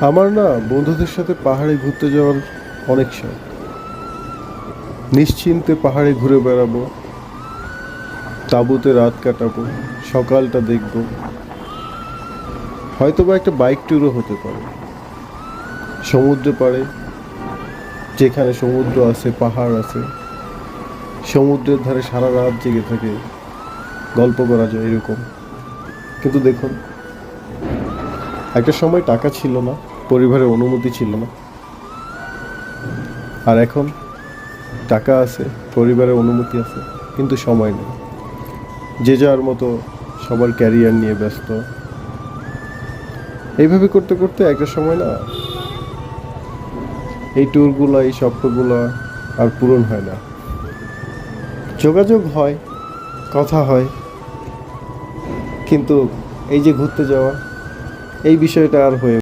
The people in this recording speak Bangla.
আমার না বন্ধুদের সাথে পাহাড়ে ঘুরতে যাওয়ার অনেক শখ। নিশ্চিন্তে পাহাড়ে ঘুরে বেড়াবো, তাঁবুতে রাত কাটাবো, সকালটা দেখবো। হয়তোবা একটা বাইক ট্যুরও হতে পারে। সমুদ্রে পাড়ে, যেখানে সমুদ্র আছে, পাহাড় আছে, সমুদ্রের ধারে সারা রাত জেগে থাকে গল্প করা যায় এরকম। কিন্তু দেখুন, একটা সময় টাকা ছিল না, পরিবারের অনুমতি ছিল না। আর এখন টাকা আছে, পরিবারের অনুমতি আছে, কিন্তু সময় নেই। যে যার মতো সবার ক্যারিয়ার নিয়ে ব্যস্ত। এইভাবে করতে করতে একটা সময় না এই ট্যুরগুলো, এই স্বপ্নগুলো আর পূরণ হয় না। যোগাযোগ হয়, কথা হয়, কিন্তু এই যে ঘুরতে যাওয়া, এই বিষয়টা আর হয়ে